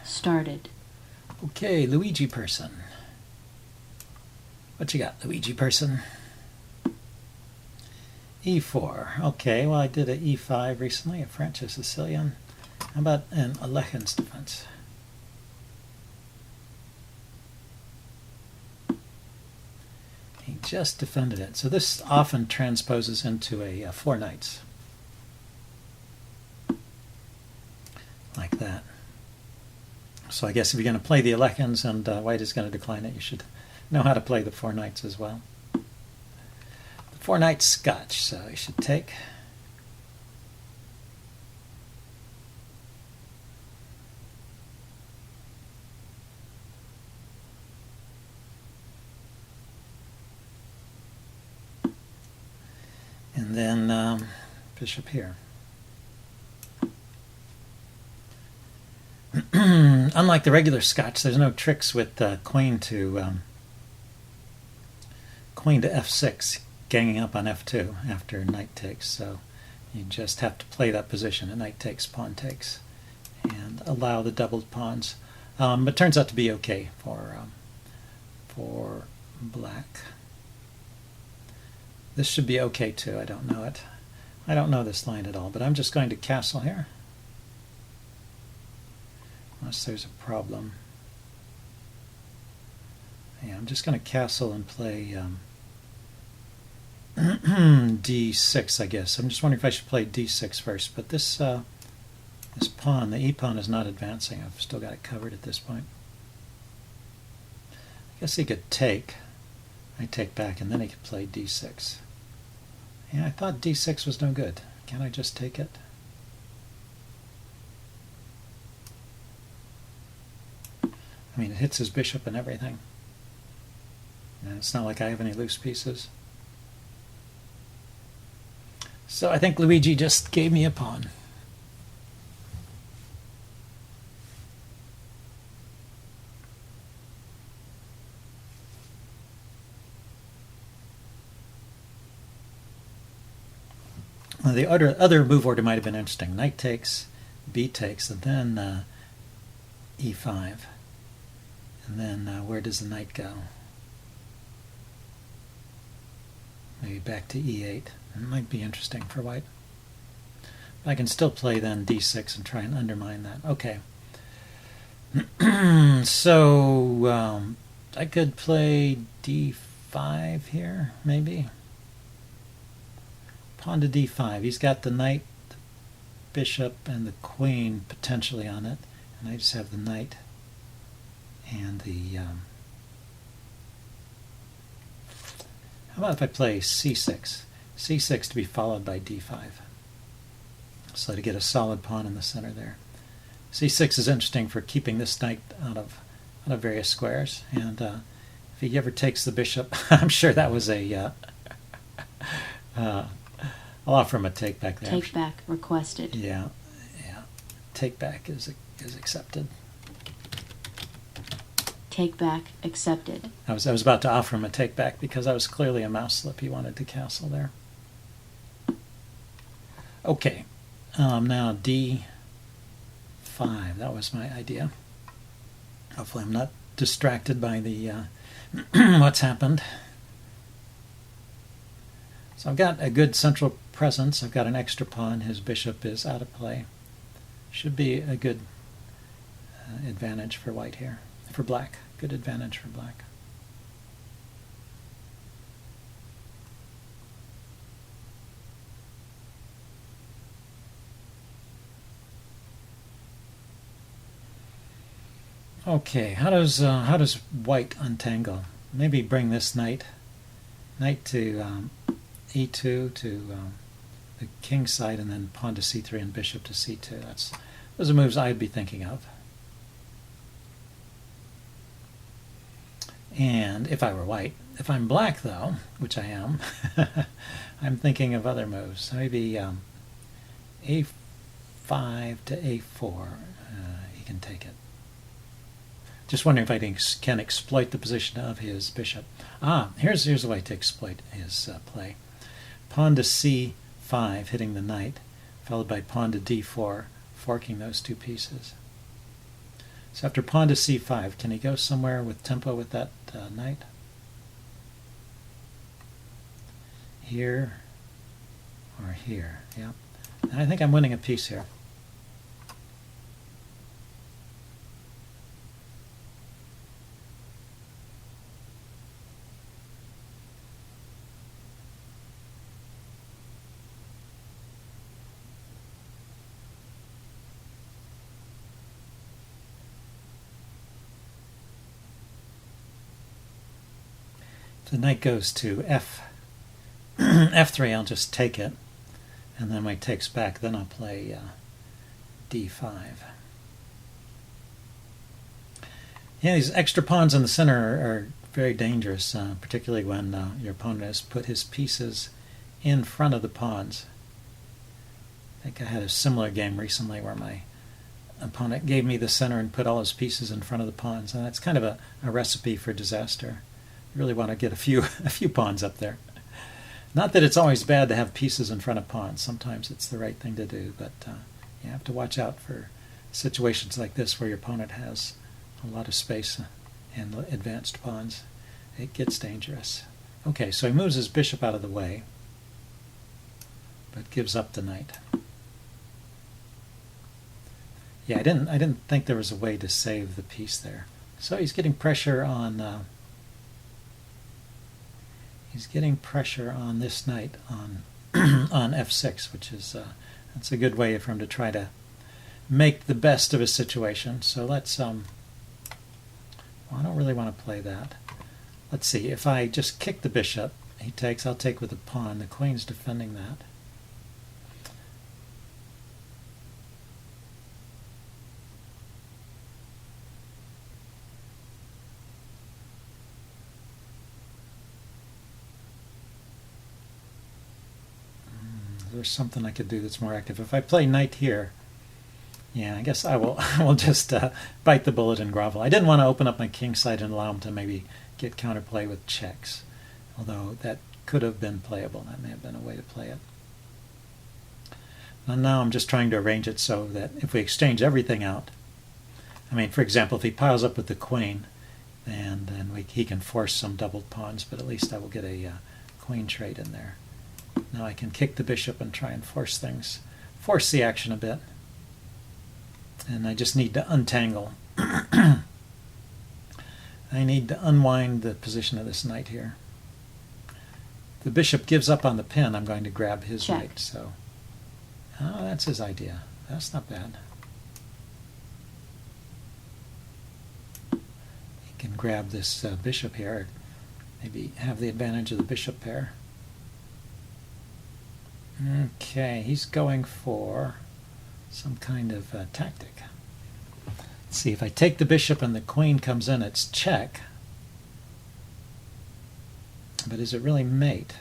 started. Okay, Luigi person. What you got, Luigi person? E4. Okay, well I did an E5 recently, a French, a Sicilian. How about an Alekhine's defense? He just defended it. So this often transposes into a 4 knights. Like that. So I guess if you're going to play the Alekhines and white is going to decline it, you should know how to play the 4 knights as well. The 4 knights Scotch, so you should take. And then bishop here. Unlike the regular Scotch, there's no tricks with queen to f6, ganging up on f2 after knight takes. So you just have to play that position. A knight takes, pawn takes, and allow the doubled pawns. But it turns out to be okay for black. This should be okay too. I don't know it. I don't know this line at all, but I'm just going to castle here. Unless there's a problem. Yeah, I'm just going to castle and play d6, I guess. I'm just wondering if I should play d6 first, but this this pawn, the e-pawn, is not advancing. I've still got it covered at this point. I guess he could take. I take back, and then he could play d6. Yeah, I thought d6 was no good. Can't I just take it? I mean, it hits his bishop and everything. And it's not like I have any loose pieces. So I think Luigi just gave me a pawn. Well, the other move order might have been interesting. Knight takes, b takes, and then e5. And then where does the knight go? Maybe back to e8. It might be interesting for white. But I can still play then d6 and try and undermine that. Okay. So I could play d5 here, maybe. Pawn to d5. He's got the knight, the bishop, and the queen potentially on it. And I just have the knight and the... how about if I play c6? c6 to be followed by d5. So to get a solid pawn in the center there. c6 is interesting for keeping this knight out of various squares. And if he ever takes the bishop, I'm sure that was a... I'll offer him a take back there. Take back requested. Yeah, yeah. Take back is accepted. Take back accepted. I was about to offer him a take back because that was clearly a mouse slip. He wanted to castle there. Okay, now d5. That was my idea. Hopefully I'm not distracted by the what's happened. So I've got a good central presence. I've got an extra pawn. His bishop is out of play. Should be a good advantage for white here. For black. Good advantage for black. Okay, how does white untangle? Maybe bring this knight to e2 to the king side, and then pawn to c3 and bishop to c2. Those are moves I'd be thinking of. And if I were white, if I'm black though, which I am, I'm thinking of other moves. Maybe a5 to a4. He can take it. Just wondering if I can exploit the position of his bishop. Here's a way to exploit his play. Pawn to c5, hitting the knight, followed by pawn to d4, forking those two pieces. So after pawn to c5, can he go somewhere with tempo with that knight? Here or here, yeah. And I think I'm winning a piece here. If the knight goes to f3, I'll just take it, and then when he takes back, then I'll play d5. Yeah, these extra pawns in the center are very dangerous, particularly when your opponent has put his pieces in front of the pawns. I think I had a similar game recently where my opponent gave me the center and put all his pieces in front of the pawns, and that's kind of a recipe for disaster. You really want to get a few pawns up there. Not that it's always bad to have pieces in front of pawns. Sometimes it's the right thing to do, but you have to watch out for situations like this where your opponent has a lot of space and advanced pawns. It gets dangerous. Okay, so he moves his bishop out of the way, but gives up the knight. Yeah, I didn't think there was a way to save the piece there. So he's getting pressure on. He's getting pressure on this knight on on f6, which is that's a good way for him to try to make the best of his situation. So let's. Well, I don't really want to play that. Let's see. If I just kick the bishop, he takes. I'll take with the pawn. The queen's defending that. There's something I could do that's more active. If I play knight here, yeah, I guess I will just bite the bullet and grovel. I didn't want to open up my king side and allow him to maybe get counterplay with checks, although that could have been playable. That may have been a way to play it. And now I'm just trying to arrange it so that if we exchange everything out, I mean, for example, if he piles up with the queen, and then he can force some doubled pawns, but at least I will get a queen trade in there. Now I can kick the bishop and try and force the action a bit. And I just need to untangle. I need to unwind the position of this knight here. The bishop gives up on the pin. I'm going to grab his Check. knight. So, oh, that's his idea. That's not bad. He can grab this bishop here. Maybe have the advantage of the bishop pair. Okay, he's going for some kind of tactic. Let's see, if I take the bishop and the queen comes in, it's check. But is it really mate?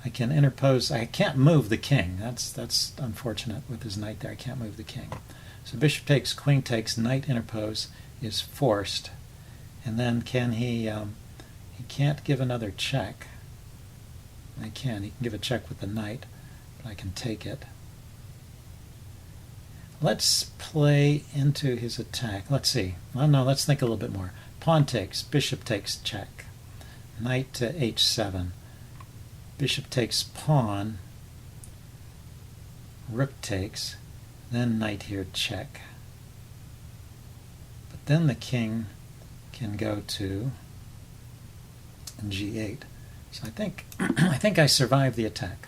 I can interpose. I can't move the king. That's unfortunate with his knight there. I can't move the king. So bishop takes, queen takes, knight interpose is forced. And then can he can't give another check. He can give a check with the knight. I can take it. Let's play into his attack. Let's see. Well, no, let's think a little bit more. Pawn takes, bishop takes, check. Knight to h7. Bishop takes pawn. Rook takes. Then knight here, check. But then the king can go to g8. So I think I survived the attack.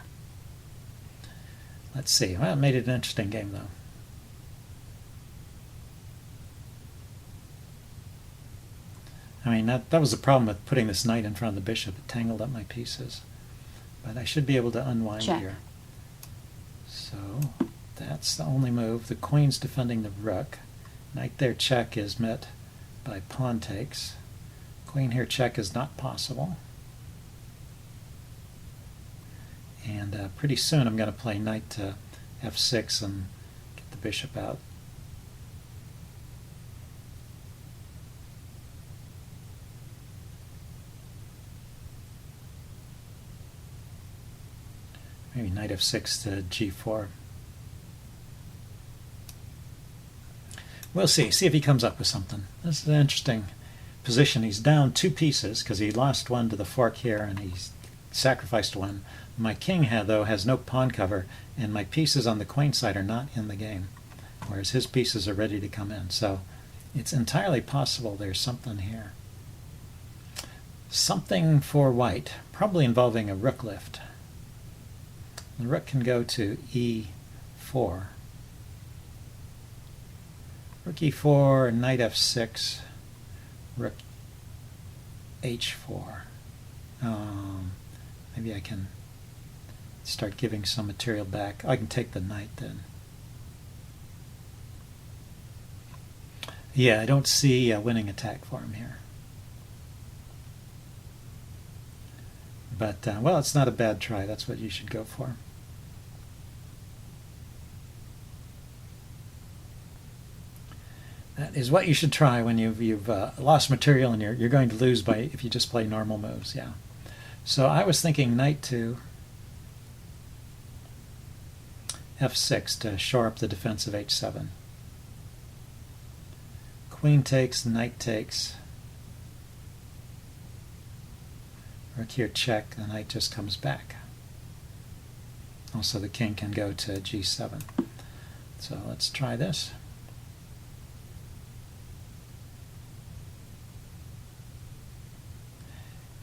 Let's see. Well, it made it an interesting game, though. I mean, that was the problem with putting this knight in front of the bishop. It tangled up my pieces. But I should be able to unwind Check. here. So that's the only move. The queen's defending the rook. Knight there check is met by pawn takes. Queen here check is not possible. And pretty soon I'm going to play knight to f6 and get the bishop out. Maybe knight f6 to g4. We'll see if he comes up with something. This is an interesting position. He's down 2 pieces because he lost one to the fork here and he's sacrificed one. My king, though, has no pawn cover, and my pieces on the queen side are not in the game, whereas his pieces are ready to come in. So it's entirely possible there's something here. Something for white, probably involving a rook lift. The rook can go to e4. Rook e4, knight f6, rook h4. Maybe I can start giving some material back. I can take the knight then. Yeah, I don't see a winning attack for him here. But, well, it's not a bad try. That's what you should go for. That is what you should try when you've lost material and you're going to lose by if you just play normal moves. Yeah. So I was thinking knight to f6 to shore up the defense of h7. Queen takes, knight takes. Rook here check, the knight just comes back. Also the king can go to g7. So let's try this.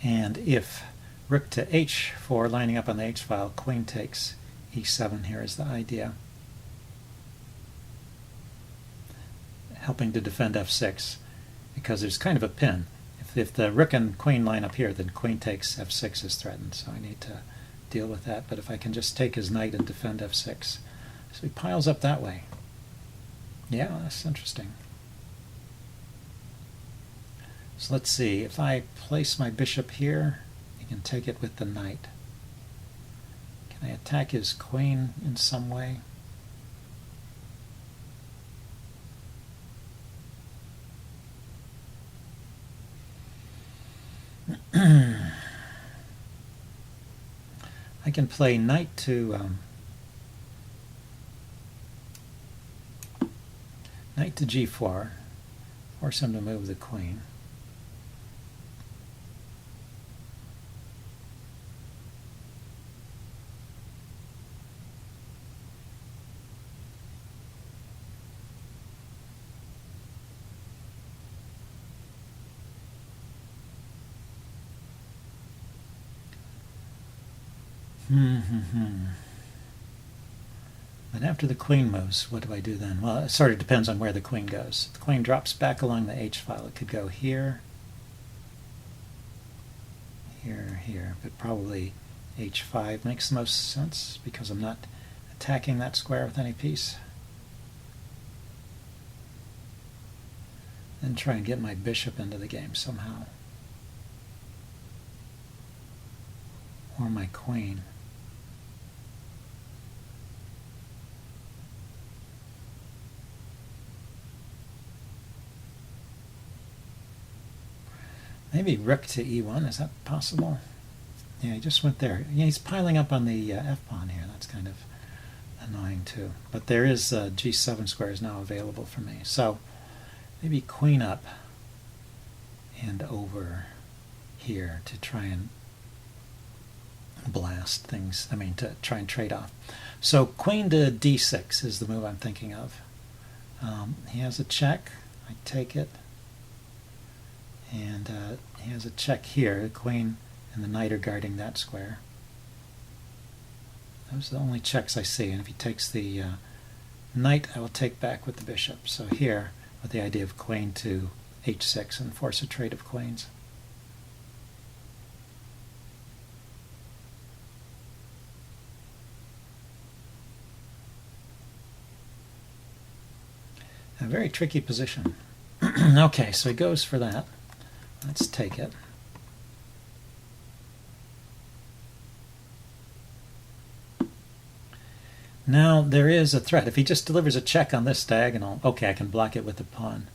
And if rook to h4, lining up on the h file, queen takes e7 here is the idea. Helping to defend f6, because there's kind of a pin. If the rook and queen line up here, then queen takes f6 is threatened, so I need to deal with that. But if I can just take his knight and defend f6. So he piles up that way. Yeah, that's interesting. So let's see, if I place my bishop here, he can take it with the knight. Can I attack his queen in some way? I can play knight to g4, force him to move the queen. But after the queen moves, what do I do then? Well, it sort of depends on where the queen goes. If the queen drops back along the h file, it could go here, here, here, but probably h5 makes the most sense because I'm not attacking that square with any piece. Then try and get my bishop into the game somehow. Or my queen. Maybe rook to e1, is that possible? Yeah, he just went there. Yeah, he's piling up on the f-pawn here. That's kind of annoying too. But there is g7 square is now available for me. So maybe queen up and over here to try and blast things. I mean, to try and trade off. So queen to d6 is the move I'm thinking of. He has a check. I take it. And he has a check here. The queen and the knight are guarding that square. Those are the only checks I see. And if he takes the knight, I will take back with the bishop. So here, with the idea of queen to h6 and force a trade of queens. A very tricky position. Okay, so he goes for that. Let's take it. Now there is a threat. If he just delivers a check on this diagonal, okay, I can block it with the pawn.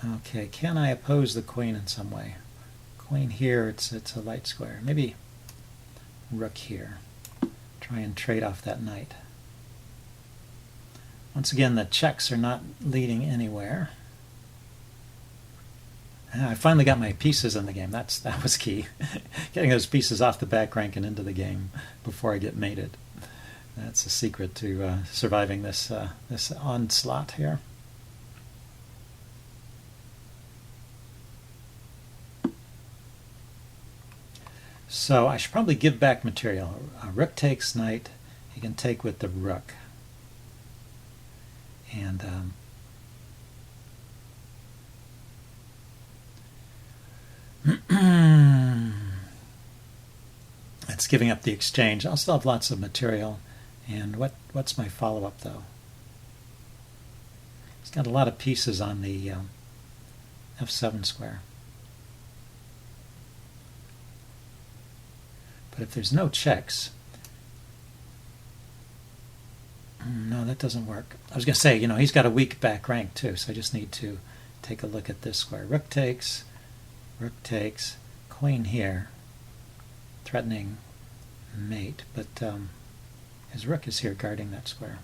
Okay, can I oppose the queen in some way? Queen here, it's a light square. Maybe rook here. Try and trade off that knight. Once again, the checks are not leading anywhere. I finally got my pieces in the game. That was key. Getting those pieces off the back rank and into the game before I get mated. That's the secret to surviving this this onslaught here. So I should probably give back material. Rook takes knight. He can take with the rook. And it's giving up the exchange. I'll still have lots of material. And what's my follow-up, though? He's got a lot of pieces on the f7 square. But if there's no checks, no, that doesn't work. I was going to say, he's got a weak back rank too, so I just need to take a look at this square. Rook takes, queen here, threatening mate, but his rook is here guarding that square.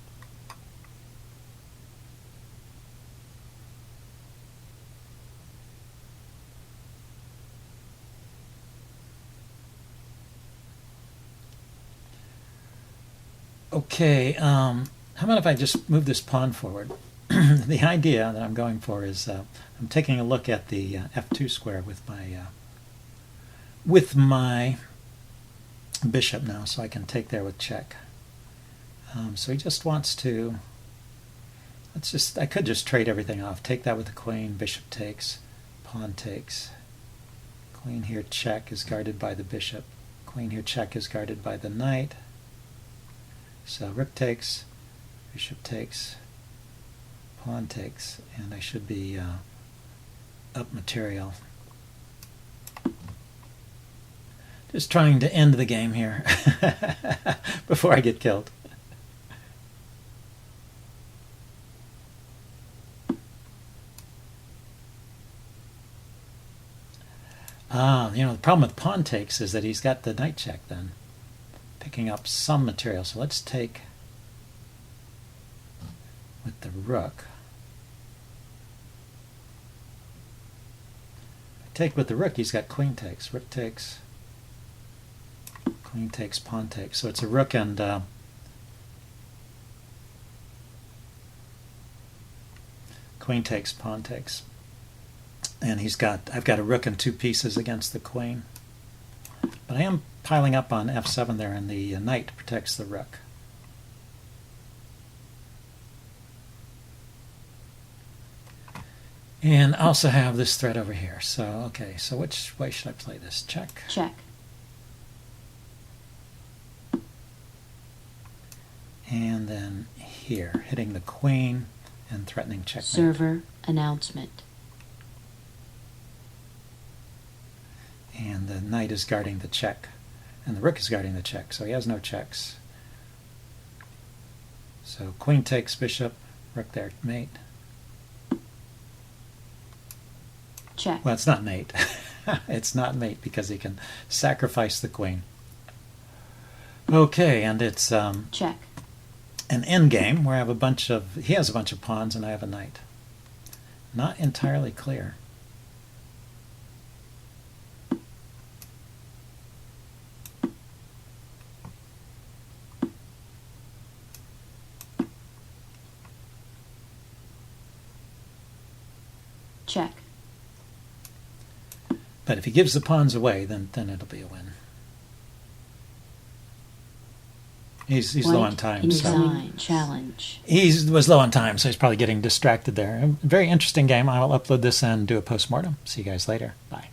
Okay, how about if I just move this pawn forward? The idea that I'm going for is I'm taking a look at the f2 square with my bishop now, so I can take there with check. So he just wants to. I could just trade everything off. Take that with the queen. Bishop takes. Pawn takes. Queen here check is guarded by the bishop. Queen here check is guarded by the knight. So rook takes, bishop takes, pawn takes, and I should be up material. Just trying to end the game here before I get killed. The problem with pawn takes is that he's got the knight check then. Picking up some material. So let's take with the rook. If I take with the rook, he's got queen takes. Rook takes, queen takes, pawn takes. So it's a rook and queen takes, pawn takes. And I've got a rook and two pieces against the queen. But I am piling up on f7 there, and the knight protects the rook. And I also have this threat over here. So, okay, so which way should I play this? Check? Check. And then here, hitting the queen and threatening checkmate. Server announcement. And the knight is guarding the check. And the rook is guarding the check, so he has no checks. So queen takes bishop, rook there, mate. Check. Well, it's not mate. It's not mate because he can sacrifice the queen. Okay, and it's check. An endgame where he has a bunch of pawns and I have a knight. Not entirely clear. Check. But if he gives the pawns away, then it'll be a win. He's low on time. Design challenge. He was low on time, so he's probably getting distracted there. A very interesting game. I will upload this and do a post-mortem. See you guys later. Bye.